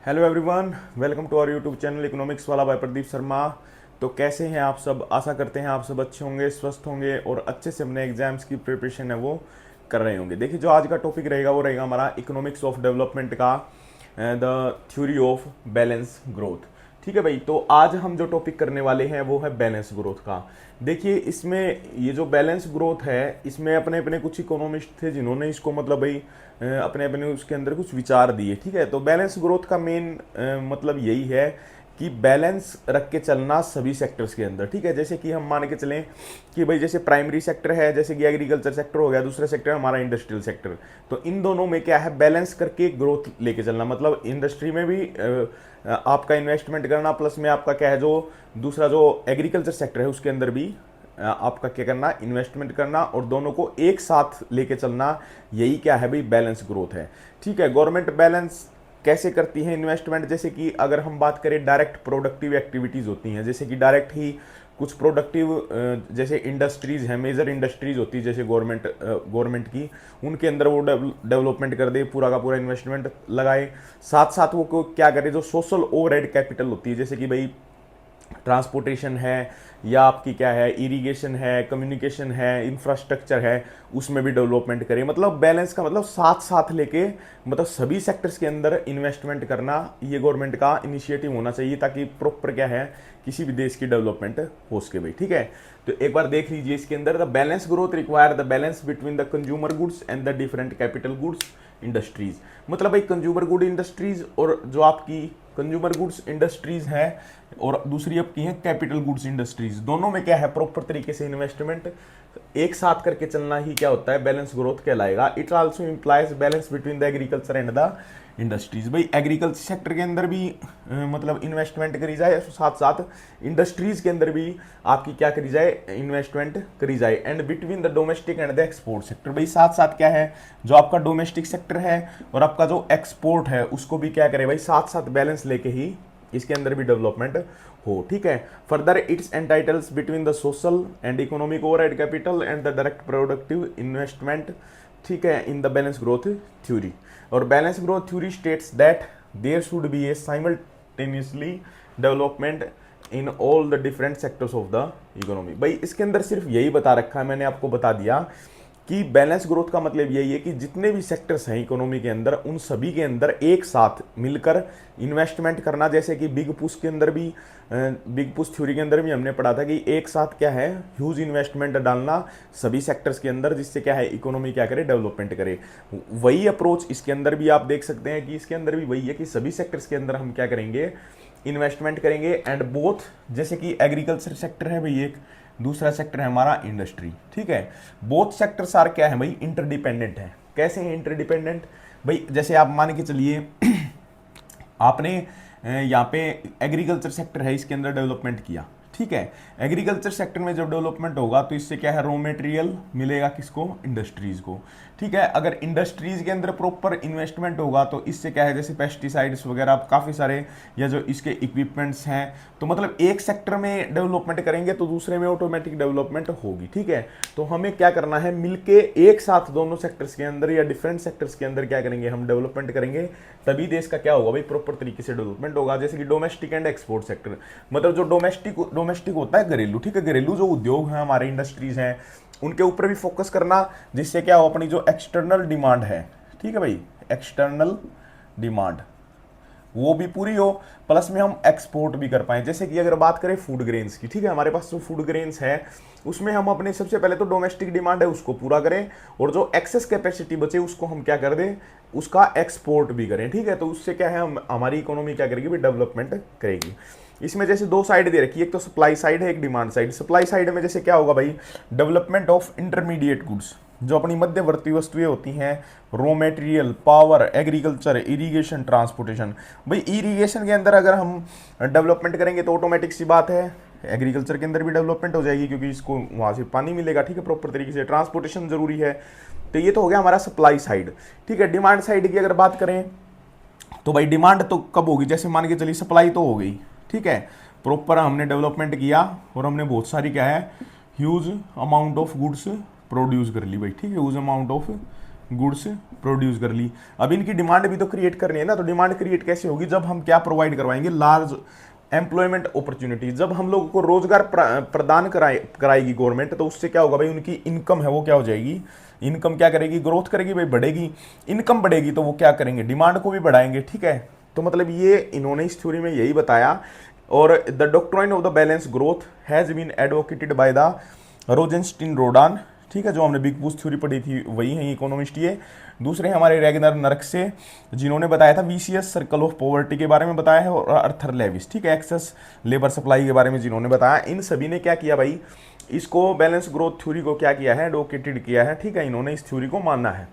Hello everyone, welcome to our YouTube channel economics वाला by Pradeep Sharma. तो कैसे हैं आप सब? आशा करते हैं आप सब अच्छे होंगे, स्वस्थ होंगे और अच्छे से अपने एग्जाम्स की प्रिपरेशन है वो कर रहे होंगे। देखिए, जो आज का टॉपिक रहेगा वो रहेगा हमारा इकोनॉमिक्स ऑफ डेवलपमेंट का the theory of balance growth. ठीक है भाई, तो आज हम जो टॉपिक करने वाले हैं वो है बैलेंस ग्रोथ का। देखिए, इसमें ये जो बैलेंस ग्रोथ है, इसमें अपने अपने कुछ इकोनॉमिस्ट थे जिन्होंने इसको मतलब भाई अपने अपने उसके अंदर कुछ विचार दिए। ठीक है, तो बैलेंस ग्रोथ का मेन मतलब यही है कि बैलेंस रख के चलना सभी सेक्टर्स के अंदर। ठीक है, जैसे कि हम मान के चलें कि भाई जैसे प्राइमरी सेक्टर है, जैसे कि एग्रीकल्चर सेक्टर हो गया, दूसरा सेक्टर हमारा इंडस्ट्रियल सेक्टर। तो इन दोनों में क्या है, बैलेंस करके ग्रोथ लेके चलना। मतलब इंडस्ट्री में भी आपका इन्वेस्टमेंट करना, प्लस में आपका क्या है जो दूसरा जो एग्रीकल्चर सेक्टर है उसके अंदर भी आपका क्या करना, इन्वेस्टमेंट करना, और दोनों को एक साथ लेके चलना। यही क्या है भाई, बैलेंस ग्रोथ है। ठीक है, गवर्नमेंट बैलेंस कैसे करती है इन्वेस्टमेंट? जैसे कि अगर हम बात करें, डायरेक्ट प्रोडक्टिव एक्टिविटीज़ होती हैं, जैसे कि डायरेक्ट ही कुछ प्रोडक्टिव जैसे इंडस्ट्रीज़ हैं, मेजर इंडस्ट्रीज़ होती है जैसे गवर्नमेंट की, उनके अंदर वो डेवलपमेंट कर दे, पूरा का पूरा इन्वेस्टमेंट लगाए। साथ साथ वो क्या करे, जो सोशल ओवरहेड कैपिटल होती है, जैसे कि भाई ट्रांसपोर्टेशन है, या आपकी क्या है, इरिगेशन है, कम्युनिकेशन है, इंफ्रास्ट्रक्चर है, उसमें भी डेवलपमेंट करें। मतलब बैलेंस का मतलब साथ साथ लेके, मतलब सभी सेक्टर्स के अंदर इन्वेस्टमेंट करना, ये गवर्नमेंट का इनिशिएटिव होना चाहिए, ताकि प्रॉपर क्या है, किसी भी देश की डेवलपमेंट हो सके भाई। ठीक है, तो एक बार देख लीजिए इसके अंदर, the balance growth require the balance between the consumer goods and the different capital goods industries. मतलब भाई कंज्यूमर गुड इंडस्ट्रीज, और जो आपकी कंज्यूमर गुड्स इंडस्ट्रीज है और दूसरी आपकी है कैपिटल गुड्स इंडस्ट्रीज, दोनों में क्या है, प्रॉपर तरीके से इन्वेस्टमेंट एक साथ करके चलना ही क्या होता है, बैलेंस ग्रोथ कहलाएगा। It also implies balance between the agriculture and the industries. भाई एग्रीकल्चर सेक्टर के अंदर भी मतलब इन्वेस्टमेंट करी जाए, साथ साथ इंडस्ट्रीज के अंदर भी आपकी क्या करी जाए, इन्वेस्टमेंट करी जाए। And between the domestic and the export sector, भाई साथ साथ क्या है, जो आपका डोमेस्टिक सेक्टर है और आपका जो एक्सपोर्ट है उसको भी क्या करे भाई, साथ साथ बैलेंस लेके ही इसके अंदर भी डेवलपमेंट हो। ठीक है, further its entitles between the social and economic overhead capital and the direct productive investment. ठीक है, in the balance growth theory. और balance growth theory states that there should be a simultaneously development in all the different sectors of the economy. भाई इसके अंदर सिर्फ यही बता रखा है, मैंने आपको बता दिया कि बैलेंस ग्रोथ का मतलब यही है कि जितने भी सेक्टर्स हैं इकोनॉमी के अंदर, उन सभी के अंदर एक साथ मिलकर इन्वेस्टमेंट करना। जैसे कि बिग पुश के अंदर भी, बिग पुश थ्योरी के अंदर भी हमने पढ़ा था कि एक साथ क्या है, ह्यूज इन्वेस्टमेंट डालना सभी सेक्टर्स के अंदर, जिससे क्या है, इकोनॉमी क्या करे, डेवलपमेंट करे। वही अप्रोच इसके अंदर भी आप देख सकते हैं कि इसके अंदर भी वही है कि सभी सेक्टर्स के अंदर हम क्या करेंगे, इन्वेस्टमेंट करेंगे। एंड बोथ, जैसे कि एग्रीकल्चर सेक्टर है भाई एक, दूसरा सेक्टर है हमारा इंडस्ट्री। ठीक है, बोथ सेक्टर्स आर क्या है भाई, इंटरडिपेंडेंट है। कैसे हैं इंटरडिपेंडेंट भाई? जैसे आप मान के चलिए आपने यहाँ पे एग्रीकल्चर सेक्टर है, इसके अंदर डेवलपमेंट किया। ठीक है, एग्रीकल्चर सेक्टर में जब डेवलपमेंट होगा तो इससे क्या है, रॉ मटेरियल मिलेगा किसको, इंडस्ट्रीज को। ठीक है, अगर इंडस्ट्रीज के अंदर प्रॉपर इन्वेस्टमेंट होगा तो इससे क्या है, जैसे पेस्टिसाइड्स वगैरह काफ़ी सारे, या जो इसके इक्विपमेंट्स हैं, तो मतलब एक सेक्टर में डेवलपमेंट करेंगे तो दूसरे में ऑटोमेटिक डेवलपमेंट होगी। ठीक है, तो हमें क्या करना है, मिलके एक साथ दोनों सेक्टर्स के अंदर या डिफरेंट सेक्टर्स के अंदर क्या करेंगे, हम डेवलपमेंट करेंगे, तभी देश का क्या होगा भाई, प्रॉपर तरीके से डेवलपमेंट होगा। जैसे कि डोमेस्टिक एंड एक्सपोर्ट सेक्टर, मतलब जो डोमेस्टिक होता है घरेलू। ठीक है, घरेलू जो उद्योग हैं हमारे, इंडस्ट्रीज हैं, उनके ऊपर भी फोकस करना, जिससे क्या हो, अपनी जो एक्सटर्नल डिमांड है, ठीक है भाई, एक्सटर्नल डिमांड वो भी पूरी हो, प्लस में हम एक्सपोर्ट भी कर पाए। जैसे कि अगर बात करें फूड ग्रेन्स की, ठीक है, हमारे पास जो फूड ग्रेन्स है उसमें हम अपने सबसे पहले तो डोमेस्टिक डिमांड है उसको पूरा करें, और जो एक्सेस कैपेसिटी बचे उसको हम क्या कर दें, उसका एक्सपोर्ट भी करें। ठीक है, तो उससे क्या है, हम हमारी इकोनॉमी क्या करेगी भाई, डेवलपमेंट करेगी। इसमें जैसे दो साइड दे रखी है, एक तो सप्लाई साइड है, एक डिमांड साइड। सप्लाई साइड में जैसे क्या होगा भाई, डेवलपमेंट ऑफ इंटरमीडिएट गुड्स, जो अपनी मध्यवर्ती वस्तुएं होती हैं, raw material, power, agriculture, irrigation, transportation. भाई इरिगेशन के अंदर अगर हम डेवलपमेंट करेंगे तो ऑटोमेटिक सी बात है, एग्रीकल्चर के अंदर भी डेवलपमेंट हो जाएगी, क्योंकि इसको वहाँ से पानी मिलेगा। ठीक है, प्रॉपर तरीके से ट्रांसपोर्टेशन जरूरी है। तो ये तो हो गया हमारा सप्लाई साइड। ठीक है, डिमांड साइड की अगर बात करें तो भाई डिमांड तो कब होगी, जैसे मान के चलिए सप्लाई तो हो गई। ठीक है, प्रॉपर हमने डेवलपमेंट किया और हमने बहुत सारी क्या है, huge amount of goods produce कर ली भाई। ठीक है, huge amount of goods produce कर ली। अब इनकी डिमांड भी तो क्रिएट करनी है ना, तो डिमांड क्रिएट कैसे होगी, जब हम क्या प्रोवाइड करवाएंगे, लार्ज एम्प्लॉयमेंट अपॉर्चुनिटी। जब हम लोगों को रोजगार प्रदान कराएगी गवर्नमेंट, तो उससे क्या होगा भाई, उनकी इनकम है वो क्या हो जाएगी, इनकम क्या करेगी, ग्रोथ करेगी भाई, बढ़ेगी। इनकम बढ़ेगी तो वो क्या करेंगे, डिमांड को भी बढ़ाएंगे, ठीक है। तो मतलब ये इन्होंने इस थ्योरी में यही बताया। और the doctrine of the balance growth has been advocated by the Rosenstein Rodan, ठीक है, जो हमने बिग बूस्ट थ्योरी पढ़ी थी वही है इकोनॉमिस्ट ये। दूसरे हमारे रेगनर नर्कसे, जिन्होंने बताया था वीसीएस सर्कल ऑफ पॉवर्टी के बारे में बताया है, और अर्थर लेविस, ठीक है, एक्सेस लेबर सप्लाई के बारे में जिन्होंने बताया। इन सभी ने क्या किया भाई, इसको बैलेंस ग्रोथ थ्योरी को क्या किया है, एडवोकेटेड किया है, ठीक है, इन्होंने इस थ्योरी को माना है।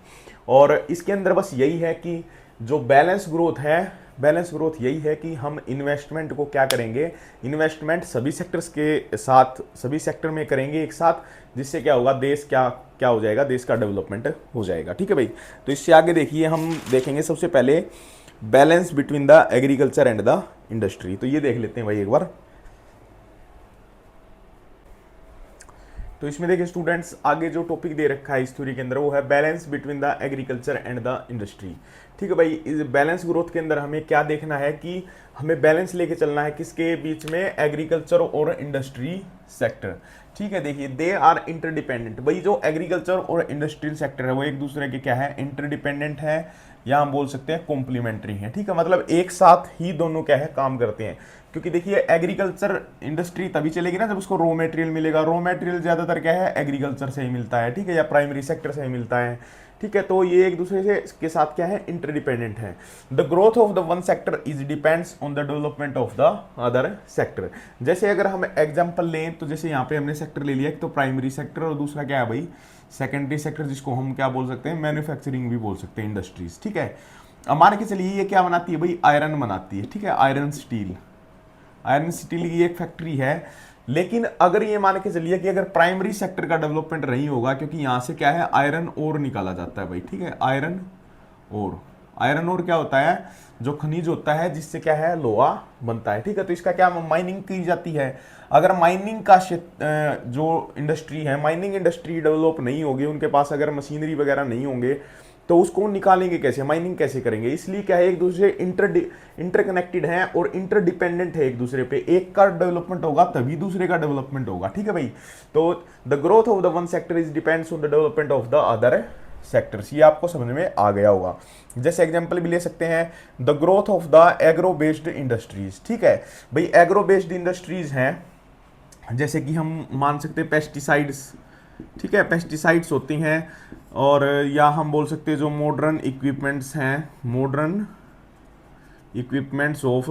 और इसके अंदर बस यही है कि जो बैलेंस ग्रोथ है, बैलेंस ग्रोथ यही है कि हम इन्वेस्टमेंट को क्या करेंगे, इन्वेस्टमेंट सभी सेक्टर्स के साथ, सभी सेक्टर में करेंगे एक साथ, जिससे क्या होगा, देश क्या क्या हो जाएगा, देश का डेवलपमेंट हो जाएगा, ठीक है भाई। तो इससे आगे देखिए, हम देखेंगे सबसे पहले balance between the agriculture and the industry. तो ये देख लेते हैं भाई एक बार। तो इसमें देखिए स्टूडेंट्स, आगे जो टॉपिक दे रखा है इस थ्योरी के अंदर वो है balance between the agriculture and the industry, ठीक है भाई। इस बैलेंस ग्रोथ के अंदर हमें क्या देखना है कि हमें बैलेंस लेके चलना है किसके बीच में, एग्रीकल्चर और इंडस्ट्री सेक्टर, ठीक है। देखिए दे आर इंटरडिपेंडेंट, भाई जो एग्रीकल्चर और इंडस्ट्रियल सेक्टर है वो एक दूसरे के क्या है, इंटरडिपेंडेंट है, या हम बोल सकते हैं कॉम्प्लीमेंट्री है, ठीक है। मतलब एक साथ ही दोनों क्या है, काम करते हैं। क्योंकि देखिए एग्रीकल्चर इंडस्ट्री तभी चलेगी ना जब उसको रॉ मटेरियल मिलेगा, रॉ मटेरियल ज्यादातर क्या है, एग्रीकल्चर से ही मिलता है, ठीक है, या प्राइमरी सेक्टर से ही मिलता है, ठीक है। तो ये एक दूसरे से के साथ क्या है, इंटरडिपेंडेंट है। The growth of the one sector is depends on the development of the other sector. जैसे अगर हम एग्जांपल लें तो जैसे यहाँ पे हमने सेक्टर ले लिया, एक तो प्राइमरी सेक्टर और दूसरा क्या है भाई, सेकेंडरी सेक्टर, जिसको हम क्या बोल सकते हैं, मैन्युफैक्चरिंग भी बोल सकते हैं, इंडस्ट्रीज, ठीक है। अब मान के चलिए ये क्या बनाती है भाई, आयरन बनाती है, ठीक है, आयरन स्टील, आयरन स्टील की एक फैक्ट्री है। लेकिन अगर ये मान के चलिए कि अगर प्राइमरी सेक्टर का डेवलपमेंट नहीं होगा, क्योंकि यहां से क्या है, आयरन ओर निकाला जाता है भाई, ठीक है, आयरन ओर, आयरन ओर क्या होता है, जो खनिज होता है जिससे क्या है, लोहा बनता है, ठीक है। तो इसका क्या माइनिंग की जाती है। अगर माइनिंग का जो इंडस्ट्री है, माइनिंग इंडस्ट्री डेवलप नहीं होगी, उनके पास अगर मशीनरी वगैरह नहीं होंगे, तो उसको निकालेंगे कैसे, माइनिंग कैसे करेंगे। इसलिए क्या है, एक दूसरे इंटरकनेक्टेड हैं और इंटरडिपेंडेंट है एक दूसरे पे। एक का डेवलपमेंट होगा तभी दूसरे का डेवलपमेंट होगा, ठीक है भाई। तो the growth of the one sector is depends on the development of the other sectors. ये आपको समझ में आ गया होगा। जैसे एग्जांपल भी ले सकते हैं, the growth of the agro based industries, ठीक है भाई। एग्रो बेस्ड इंडस्ट्रीज हैं, जैसे कि हम मान सकते हैं पेस्टिसाइड्स, ठीक है, पेस्टिसाइड्स होती हैं, और या हम बोल सकते हैं जो मॉडर्न इक्विपमेंट्स हैं, मॉडर्न इक्विपमेंट्स ऑफ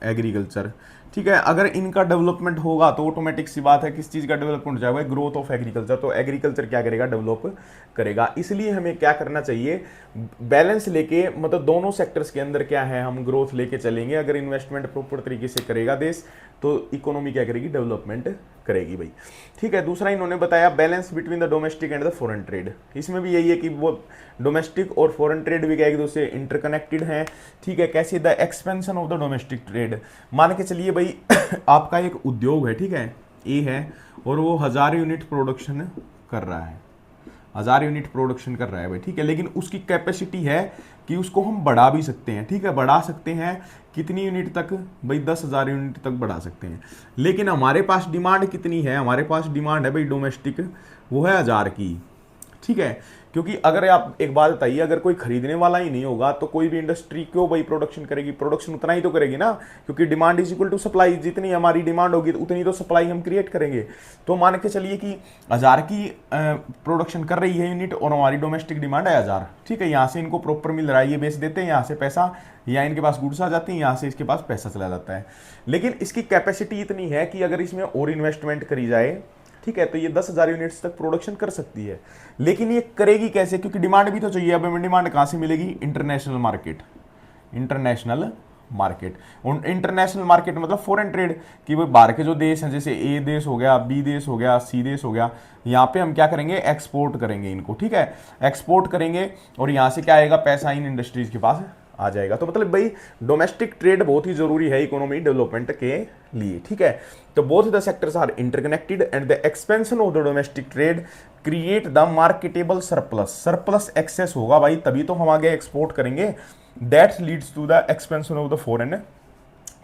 एग्रीकल्चर, ठीक है। अगर इनका डेवलपमेंट होगा तो ऑटोमेटिक सी बात है किस चीज़ का डेवलपमेंट हो जाएगा, ग्रोथ ऑफ एग्रीकल्चर। तो एग्रीकल्चर क्या करेगा, डेवलप करेगा। इसलिए हमें क्या करना चाहिए, बैलेंस लेके, मतलब दोनों सेक्टर्स के अंदर क्या है, हम ग्रोथ लेके चलेंगे। अगर इन्वेस्टमेंट प्रॉपर तरीके से करेगा देश, तो इकोनॉमी क्या करेगी, डेवलपमेंट करेगी भाई, ठीक है। दूसरा इन्होंने बताया balance between the domestic and the foreign trade. इसमें भी यही है कि वो डोमेस्टिक और फॉरेन ट्रेड भी क्या एक दूसरे से इंटरकनेक्टेड हैं, ठीक है। कैसे, the expansion of the domestic trade. मान के चलिए भाई आपका एक उद्योग है, ठीक है, ए है, और वो 1000 यूनिट प्रोडक्शन कर रहा है, 1000 यूनिट प्रोडक्शन कर रहा है भाई, ठीक है। लेकिन उसकी कैपेसिटी है कि उसको हम बढ़ा भी सकते हैं, ठीक है, बढ़ा सकते हैं कितनी यूनिट तक भाई, 10,000 यूनिट तक बढ़ा सकते हैं। लेकिन हमारे पास डिमांड कितनी है, हमारे पास डिमांड है भाई डोमेस्टिक, वो है 1000 की, ठीक है। क्योंकि अगर आप एक बात बताइए, अगर कोई खरीदने वाला ही नहीं होगा तो कोई भी इंडस्ट्री क्यों भाई प्रोडक्शन करेगी, प्रोडक्शन उतना ही तो करेगी ना, क्योंकि demand is equal to supply. जितनी हमारी डिमांड होगी उतनी तो सप्लाई हम क्रिएट करेंगे। तो मान के चलिए कि 1000 की प्रोडक्शन कर रही है यूनिट, और हमारी डोमेस्टिक डिमांड है 1000, ठीक है। यहाँ से इनको प्रॉपर मिल रहा है, ये बेच देते हैं, यहाँ से पैसा, या इनके पास गुड्स आ जाती है, यहाँ से इसके पास पैसा चला जाता है। लेकिन इसकी कैपेसिटी इतनी है कि अगर इसमें और इन्वेस्टमेंट करी जाए, ठीक है, तो ये 10,000 यूनिट्स तक प्रोडक्शन कर सकती है। लेकिन ये करेगी कैसे, क्योंकि डिमांड भी तो चाहिए। अब हमें डिमांड कहाँ से मिलेगी, इंटरनेशनल मार्केट, इंटरनेशनल मार्केट। और इंटरनेशनल मार्केट मतलब फॉरेन ट्रेड, कि वो बाहर के जो देश हैं, जैसे ए देश हो गया, बी देश हो गया, सी देश हो गया, यहाँ पे हम क्या करेंगे, एक्सपोर्ट करेंगे इनको, ठीक है, एक्सपोर्ट करेंगे, और यहाँ से क्या आएगा, पैसा इन इंडस्ट्रीज के पास आ जाएगा। तो मतलब भाई डोमेस्टिक ट्रेड बहुत ही जरूरी है इकोनॉमी डेवलपमेंट के लिए, ठीक है। तो both the sectors are interconnected and the expansion of the domestic trade create the marketable surplus. Surplus excess होगा भाई तभी तो हम आगे एक्सपोर्ट करेंगे, that leads to the expansion of the foreign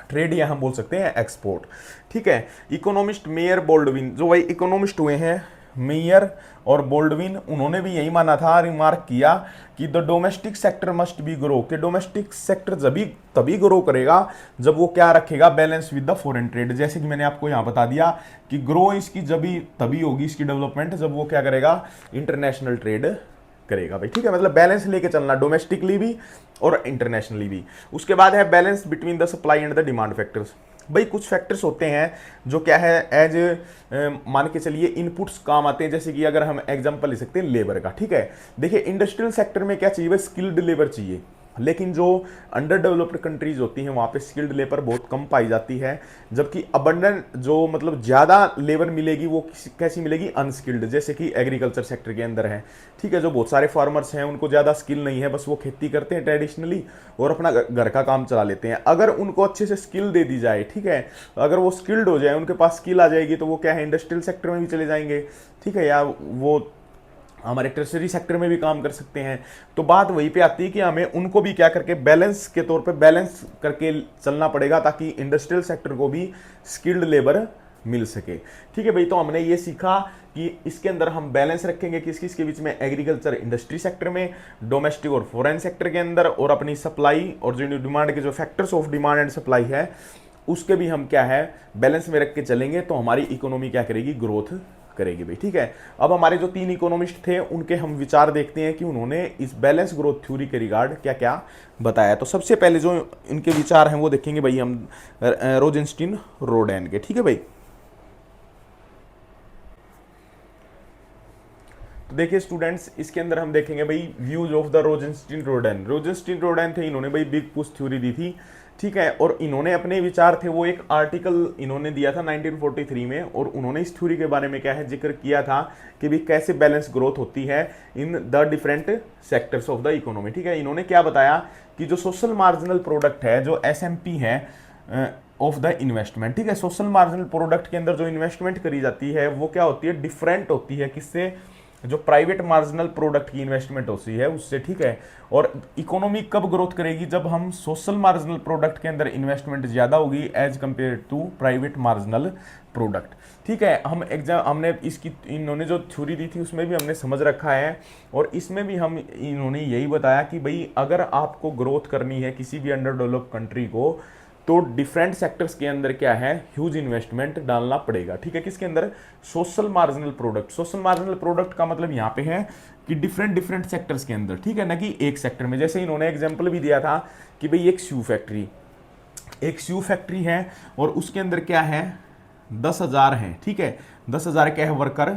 trade, या हम बोल सकते हैं एक्सपोर्ट, ठीक है। इकोनॉमिस्ट मेयर बोल्डविन, जो भाई इकोनॉमिस्ट हुए हैं मेयर और बोल्डविन, उन्होंने भी यही माना था, रिमार्क किया कि the domestic sector must be grow, कि डोमेस्टिक सेक्टर तभी ग्रो करेगा जब वो क्या रखेगा, balance with the foreign trade. जैसे कि मैंने आपको यहाँ बता दिया कि ग्रो इसकी तभी होगी इसकी डेवलपमेंट जब वो क्या करेगा, इंटरनेशनल ट्रेड करेगा भाई, ठीक है। मतलब बैलेंस लेके चलना डोमेस्टिकली भी और इंटरनेशनली भी। उसके बाद है balance between the supply and the demand factors. भाई कुछ फैक्टर्स होते हैं जो क्या है एज मान के चलिए इनपुट्स काम आते हैं, जैसे कि अगर हम एग्जांपल ले सकते हैं लेबर का, ठीक है। देखिए इंडस्ट्रियल सेक्टर में क्या चाहिए भाई, स्किल्ड लेबर चाहिए, लेकिन जो अंडर डेवलप्ड कंट्रीज होती हैं वहाँ पे स्किल्ड लेबर बहुत कम पाई जाती है, जबकि अबंडेंट जो मतलब ज़्यादा लेबर मिलेगी वो कैसी मिलेगी, अनस्किल्ड, जैसे कि एग्रीकल्चर सेक्टर के अंदर है, ठीक है। जो बहुत सारे फार्मर्स हैं उनको ज़्यादा स्किल नहीं है, बस वो खेती करते हैं ट्रेडिशनली और अपना घर का काम चला लेते हैं। अगर उनको अच्छे से स्किल दे दी जाए, ठीक है, अगर वो स्किल्ड हो जाए, उनके पास स्किल आ जाएगी, तो वो क्या है इंडस्ट्रियल सेक्टर में भी चले जाएंगे, ठीक है, या वो हमारे टर्सरी सेक्टर में भी काम कर सकते हैं। तो बात वहीं पे आती है कि हमें उनको भी क्या करके बैलेंस के तौर पे बैलेंस करके चलना पड़ेगा ताकि इंडस्ट्रियल सेक्टर को भी स्किल्ड लेबर मिल सके, ठीक है भाई। तो हमने ये सीखा कि इसके अंदर हम बैलेंस रखेंगे किस किस के बीच में, एग्रीकल्चर इंडस्ट्री सेक्टर में, डोमेस्टिक और फॉरेन सेक्टर के अंदर, और अपनी सप्लाई और जो डिमांड के जो factors of demand and supply है उसके भी हम क्या है बैलेंस में रख के चलेंगे, तो हमारी इकोनॉमी क्या करेगी, ग्रोथ करेगी भाई, ठीक है। अब हमारे जो 3 इकोनॉमिस्ट थे उनके हम विचार देखते हैं कि उन्होंने इस बैलेंस ग्रोथ थ्योरी के रिगार्ड क्या क्या बताया। तो सबसे पहले जो इनके विचार हैं वो देखेंगे भाई हम रोजेंस्टीन रोडैन के, ठीक है भाई। तो देखिए स्टूडेंट्स, इसके अंदर हम देखेंगे भाई व्यूज ऑफ द रोजेंस्टीन रोडैन। रोजेंस्टीन रोडैन थे, इन्होंने भाई बिग पुश थ्योरी दी थी, ठीक है, और इन्होंने अपने विचार थे वो एक आर्टिकल इन्होंने दिया था 1943 में, और उन्होंने इस थ्योरी के बारे में क्या है जिक्र किया था कि भी कैसे बैलेंस ग्रोथ होती है in the different sectors of the economy, ठीक है। इन्होंने क्या बताया कि जो सोशल मार्जिनल प्रोडक्ट है, जो एसएमपी है ऑफ द इन्वेस्टमेंट, ठीक है, सोशल मार्जिनल प्रोडक्ट के अंदर जो इन्वेस्टमेंट करी जाती है वो क्या होती है, डिफरेंट होती है किससे, जो प्राइवेट मार्जिनल प्रोडक्ट की इन्वेस्टमेंट होती है उससे, ठीक है। और इकोनॉमी कब ग्रोथ करेगी, जब हम सोशल मार्जिनल प्रोडक्ट के अंदर इन्वेस्टमेंट ज्यादा होगी as compare to private marginal product, ठीक है। हमने इसकी इन्होंने जो थ्योरी दी थी उसमें भी हमने समझ रखा है, और इसमें भी हम इन्होंने यही बताया कि भाई अगर आपको ग्रोथ करनी है किसी भी अंडर डेवलप्ड कंट्री को, तो डिफरेंट सेक्टर्स के अंदर क्या है ह्यूज इन्वेस्टमेंट डालना पड़ेगा, ठीक है। किसके अंदर, social marginal product. Social marginal product का मतलब यहाँ पे है कि डिफरेंट सेक्टर्स के अंदर, ठीक है, ना कि एक सेक्टर में। जैसे इन्होंने एग्जांपल भी दिया था कि भाई एक शू फैक्ट्री है और उसके अंदर क्या है 10,000 है, ठीक है, 10,000 क्या है वर्कर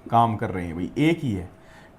काम कर रहे हैं भाई, एक ही है,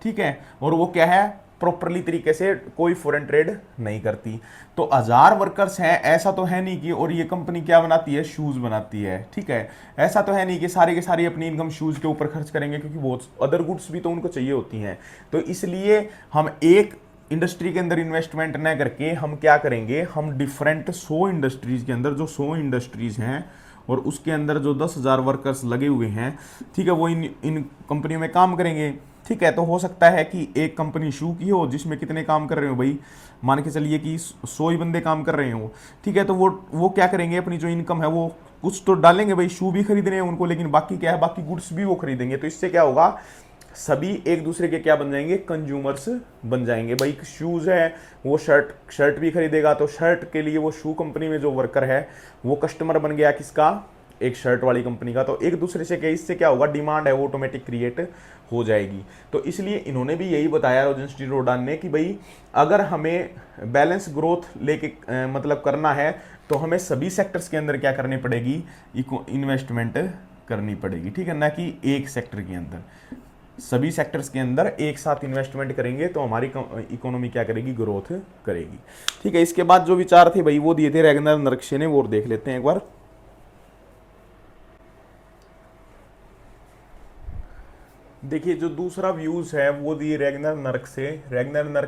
ठीक है, और वो क्या है प्रॉपरली तरीके से कोई फॉरेन ट्रेड नहीं करती। तो 1000 वर्कर्स हैं, ऐसा तो है नहीं कि, और ये कंपनी क्या बनाती है, शूज बनाती है, ठीक है, ऐसा तो है नहीं कि सारे के सारी अपनी इनकम शूज के ऊपर खर्च करेंगे, क्योंकि बहुत अदर गुड्स भी तो उनको चाहिए होती हैं। तो इसलिए हम एक इंडस्ट्री के अंदर इन्वेस्टमेंट न करके हम क्या करेंगे, हम डिफरेंट 100 इंडस्ट्रीज के अंदर, जो 100 इंडस्ट्रीज हैं और उसके अंदर जो 10,000 वर्कर्स लगे हुए हैं, ठीक है, वो इन कंपनियों में काम करेंगे, ठीक है। तो हो सकता है कि एक कंपनी शू की हो जिसमें कितने काम कर रहे हो भाई, मान के चलिए कि 100 ही बंदे काम कर रहे हो, ठीक है। तो वो क्या करेंगे, अपनी जो इनकम है वो कुछ तो डालेंगे भाई, शू भी खरीदने हैं उनको, लेकिन बाकी क्या है, बाकी गुड्स भी वो खरीदेंगे। तो इससे क्या होगा, सभी एक दूसरे के क्या बन जाएंगे, कंज्यूमर्स बन जाएंगे भाई। शूज है वो शर्ट भी खरीदेगा, तो शर्ट के लिए वो शू कंपनी में जो वर्कर है वो कस्टमर बन गया किसका, एक शर्ट वाली कंपनी का। तो एक दूसरे से क्या, इससे क्या होगा, डिमांड है वो ऑटोमेटिक क्रिएट हो जाएगी। तो इसलिए इन्होंने भी यही बताया रोजेंस्टीन रोडान ने कि भाई अगर हमें बैलेंस ग्रोथ लेके मतलब करना है तो हमें सभी सेक्टर्स के अंदर क्या करनी पड़ेगी, इन्वेस्टमेंट करनी पड़ेगी, ठीक है, ना कि एक सेक्टर के अंदर। सभी सेक्टर्स के अंदर एक साथ इन्वेस्टमेंट करेंगे तो हमारी इकोनॉमी क्या करेगी, ग्रोथ करेगी, ठीक है। इसके बाद जो विचार थे भाई वो दिए थे रैगनर नरक्शे ने, वो देख लेते हैं एक बार। देखिए जो दूसरा व्यूज है वो दिए रैगनर नर्क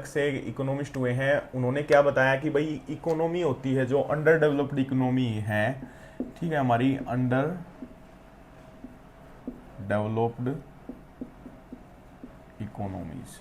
से इकोनॉमिस्ट हुए हैं। उन्होंने क्या बताया कि भाई इकोनॉमी होती है जो अंडर डेवलप्ड इकोनॉमी है, ठीक है, हमारी अंडर डेवलप्ड इकोनॉमीज।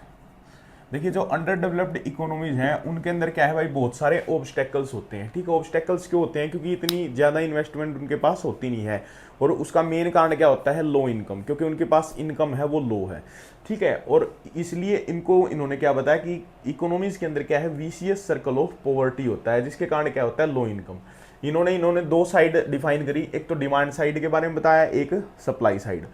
देखिए जो अंडर डेवलप्ड इकोनॉमीज हैं उनके अंदर क्या है भाई, बहुत सारे ऑब्स्टेकल्स होते हैं। ठीक है, ऑब्स्टेकल्स क्यों होते हैं? क्योंकि इतनी ज़्यादा इन्वेस्टमेंट उनके पास होती नहीं है, और उसका मेन कारण क्या होता है, लो इनकम, क्योंकि उनके पास इनकम है वो लो है। ठीक है, और इसलिए इन्होंने क्या बताया कि इकोनॉमीज के अंदर क्या है, वीसीएस सर्कल ऑफ पॉवर्टी होता है, जिसके कारण क्या होता है, लो इनकम। इन्होंने दो साइड डिफाइन करी, एक तो डिमांड साइड के बारे में बताया, एक सप्लाई साइड।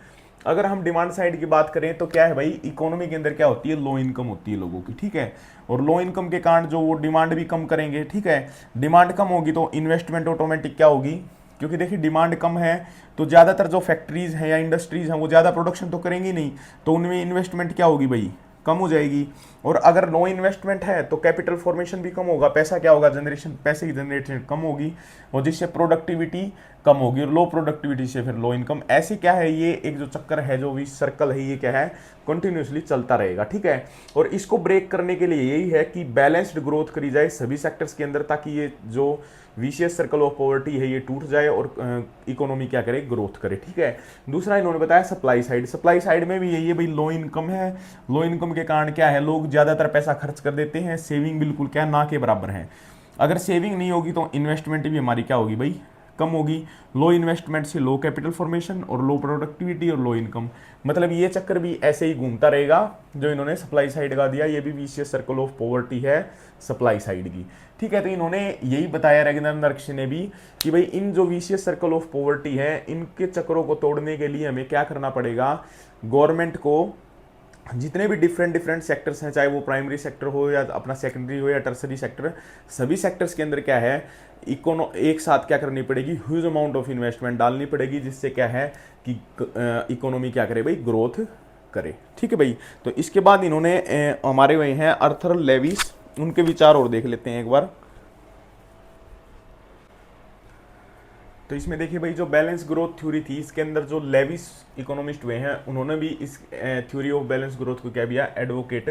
अगर हम डिमांड साइड की बात करें तो क्या है भाई, इकोनॉमी के अंदर क्या होती है, लो इनकम होती है लोगों की। ठीक है, और लो इनकम के कारण जो वो डिमांड भी कम करेंगे। ठीक है, डिमांड कम होगी तो इन्वेस्टमेंट ऑटोमेटिक क्या होगी, क्योंकि देखिए डिमांड कम है तो ज़्यादातर जो फैक्ट्रीज हैं या इंडस्ट्रीज हैं वो ज़्यादा प्रोडक्शन तो करेंगी नहीं, तो उनमें इन्वेस्टमेंट क्या होगी भाई, कम हो जाएगी। और अगर नो इन्वेस्टमेंट है तो कैपिटल फॉर्मेशन भी कम होगा, पैसा क्या होगा, जनरेशन, पैसे की जनरेशन कम होगी, और जिससे प्रोडक्टिविटी कम होगी, और लो प्रोडक्टिविटी से फिर लो इनकम। ऐसी क्या है, ये एक जो चक्कर है, जो भी सर्कल है, ये क्या है, कंटिन्यूसली चलता रहेगा। ठीक है, और इसको ब्रेक करने के लिए यही है कि बैलेंस्ड ग्रोथ करी जाए सभी सेक्टर्स के अंदर, ताकि ये जो विशियस सर्कल ऑफ पॉवर्टी है ये टूट जाए और इकोनॉमी क्या करे, ग्रोथ करे। ठीक है, दूसरा इन्होंने बताया सप्लाई साइड में भी यही है भाई, लो इनकम है, लो इनकम के कारण क्या है, लोग ज़्यादातर पैसा खर्च कर देते हैं, सेविंग बिल्कुल क्या ना के बराबर है। अगर सेविंग नहीं होगी तो इन्वेस्टमेंट भी हमारी क्या होगी भाई, कम होगी। लो इन्वेस्टमेंट से लो कैपिटल फॉर्मेशन, और लो प्रोडक्टिविटी और लो इनकम। मतलब ये चक्कर भी ऐसे ही घूमता रहेगा जो इन्होंने सप्लाई साइड का दिया, ये भी विशियस सर्कल ऑफ पॉवर्टी है सप्लाई साइड की। ठीक है, तो इन्होंने यही बताया रैगनर नर्क्स ने भी कि भाई इन जो विशियस सर्कल ऑफ पॉवर्टी है, इनके चक्रों को तोड़ने के लिए हमें क्या करना पड़ेगा, गवर्नमेंट को जितने भी डिफरेंट सेक्टर्स हैं, चाहे वो प्राइमरी सेक्टर हो या अपना सेकेंडरी हो या टर्सरी सेक्टर, सभी सेक्टर्स के अंदर क्या है, एक साथ क्या करनी पड़ेगी, ह्यूज अमाउंट ऑफ इन्वेस्टमेंट डालनी पड़ेगी, जिससे क्या है कि इकोनॉमी क्या करे भाई, ग्रोथ करे। ठीक है भाई, तो इसके बाद इन्होंने हमारे वही हैं आर्थर लेविस, उनके विचार और देख लेते हैं एक बार। तो इसमें देखिए भाई, जो बैलेंस ग्रोथ थ्योरी थी, इसके अंदर जो लेविस इकोनॉमिस्ट हुए हैं उन्होंने भी इस थ्योरी ऑफ बैलेंस ग्रोथ को क्या किया, एडवोकेट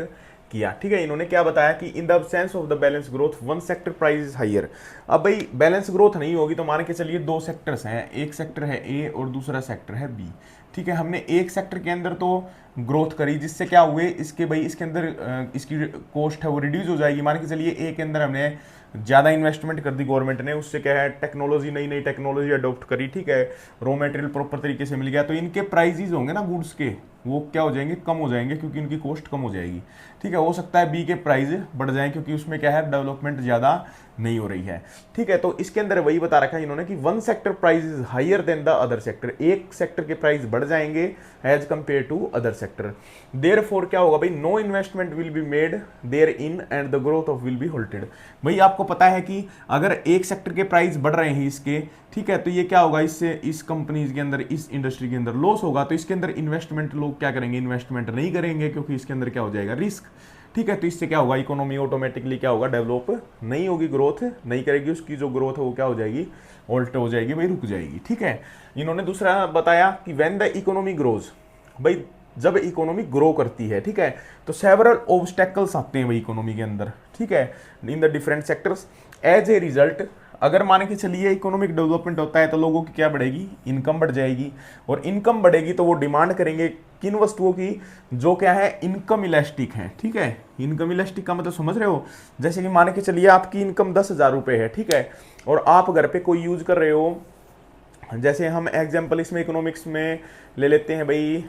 किया। ठीक है, इन्होंने क्या बताया कि in the absence of the balance growth one sector price is higher. अब भाई बैलेंस ग्रोथ नहीं होगी तो मान के चलिए दो सेक्टर्स हैं, एक सेक्टर है ए और दूसरा सेक्टर है बी। ठीक है, हमने एक सेक्टर के अंदर तो ग्रोथ करी, जिससे क्या हुए, इसके भाई इसके अंदर इसकी कॉस्ट है वो रिड्यूस हो जाएगी। मान के चलिए ए के अंदर हमने ज़्यादा इन्वेस्टमेंट कर दी गवर्नमेंट ने, उससे क्या है, टेक्नोलॉजी, नई टेक्नोलॉजी अडॉप्ट करी। ठीक है, रॉ मटेरियल प्रॉपर तरीके से मिल गया, तो इनके प्राइजेज होंगे ना गुड्स के, वो क्या हो जाएंगे, कम हो जाएंगे, क्योंकि इनकी कॉस्ट कम हो जाएगी। ठीक है, हो सकता है बी के प्राइस बढ़ जाए, क्योंकि उसमें क्या है, डेवलपमेंट ज़्यादा नहीं हो रही है। ठीक है, तो इसके अंदर वही बता रखा है इन्होंने कि one sector price is higher than the other sector, एक सेक्टर के प्राइस बढ़ जाएंगे as compare to other sector. Therefore क्या होगा भाई, no investment will be made there in and the growth of will be halted. भाई आपको पता है कि अगर एक सेक्टर के प्राइस बढ़ रहे हैं इसके, ठीक है, तो ये क्या होगा, इससे इस कंपनीज के अंदर, इस इंडस्ट्री के अंदर लॉस होगा, तो इसके अंदर इन्वेस्टमेंट लोग क्या करेंगे, इन्वेस्टमेंट नहीं करेंगे, क्योंकि इसके अंदर क्या हो जाएगा, रिस्क। ठीक है, तो इससे क्या होगा, इकोनॉमी ऑटोमेटिकली क्या होगा, डेवलप नहीं होगी, ग्रोथ नहीं करेगी, उसकी जो ग्रोथ है वो क्या हो जाएगी, ऑल्ट हो जाएगी भाई, रुक जाएगी। ठीक है, इन्होंने दूसरा बताया कि व्हेन द इकोनॉमी ग्रोज, भाई जब इकोनॉमी ग्रो करती है, ठीक है, तो सेवरल ऑब्स्टेकल्स आते हैं भाई इकोनॉमी के अंदर। ठीक है, in the different sectors, as a result अगर मान के चलिए इकोनॉमिक डेवलपमेंट होता है तो लोगों की क्या बढ़ेगी, इनकम बढ़ जाएगी, और इनकम बढ़ेगी तो वो डिमांड करेंगे किन वस्तुओं की, जो क्या है, इनकम इलास्टिक है। ठीक है, इनकम इलास्टिक का मतलब समझ रहे हो, जैसे कि मान के चलिए आपकी इनकम 10,000 रुपये है, ठीक है, और आप घर पे कोई यूज कर रहे हो, जैसे हम एग्जाम्पल इसमें इकोनॉमिक्स में ले लेते हैं भाई,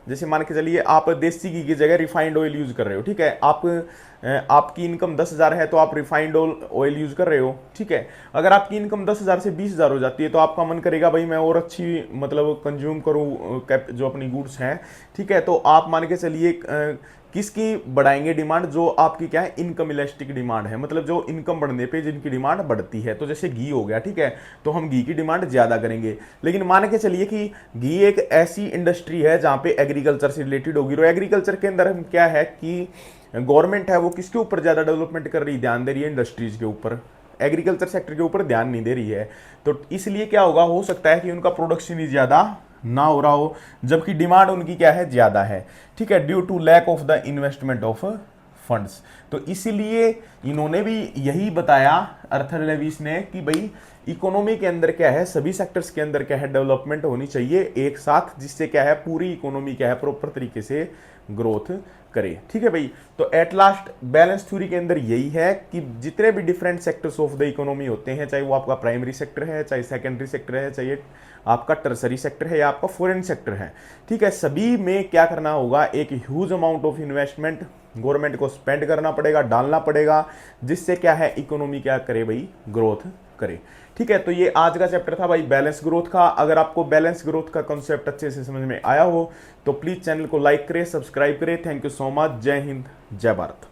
जैसे मान के चलिए आप देसी घी की जगह रिफाइंड ऑयल यूज कर रहे हो। ठीक है, आपकी इनकम 10,000 है तो आप रिफाइंड ऑयल यूज कर रहे हो। ठीक है, अगर आपकी इनकम 10,000 से 20,000 हो जाती है तो आपका मन करेगा भाई मैं और अच्छी मतलब कंज्यूम करूँ जो अपनी गुड्स हैं। ठीक है, तो आप मान के चलिए किसकी बढ़ाएंगे डिमांड, जो आपकी क्या है, इनकम इलास्टिक डिमांड है, मतलब जो इनकम बढ़ने पे जिनकी डिमांड बढ़ती है। तो जैसे घी हो गया, ठीक है, तो हम घी की डिमांड ज्यादा करेंगे। लेकिन मान के चलिए कि घी एक ऐसी इंडस्ट्री है जहां पे एग्रीकल्चर से रिलेटेड होगी, और एग्रीकल्चर के अंदर हम क्या है कि गवर्नमेंट है वो किसके ऊपर ज्यादा डेवलपमेंट कर रही है, ध्यान दे रही है इंडस्ट्रीज के ऊपर, एग्रीकल्चर सेक्टर के ऊपर ध्यान नहीं दे रही है। तो इसलिए क्या होगा, हो सकता है कि उनका प्रोडक्शन ही ज्यादा ना हो रहा हो, जबकि डिमांड उनकी क्या है, ज़्यादा है। ठीक है, due to lack of the investment of funds. तो इसीलिए इन्होंने भी यही बताया, अर्थर लेविस ने, कि भाई इकोनॉमी के अंदर क्या है, सभी सेक्टर्स के अंदर क्या है, डेवलपमेंट होनी चाहिए एक साथ, जिससे क्या है पूरी इकोनॉमी क्या है प्रॉपर तरीके से ग्रोथ करे। ठीक है भाई, तो एट लास्ट बैलेंस थ्योरी के अंदर यही है कि जितने भी different sectors of the economy होते हैं, चाहे वो आपका प्राइमरी सेक्टर है, चाहे सेकेंडरी सेक्टर है, चाहे आपका टर्सरी सेक्टर है या आपका फॉरेन सेक्टर है, ठीक है, सभी में क्या करना होगा, एक huge amount of investment government को स्पेंड करना पड़ेगा, डालना पड़ेगा, जिससे क्या है इकोनॉमी क्या करे भाई, ग्रोथ करे। ठीक है, तो ये आज का चैप्टर था भाई बैलेंस ग्रोथ का। अगर आपको बैलेंस ग्रोथ का कॉन्सेप्ट अच्छे से समझ में आया हो तो प्लीज चैनल को लाइक करें, सब्सक्राइब करें। Thank you so much. जय हिंद, जय भारत।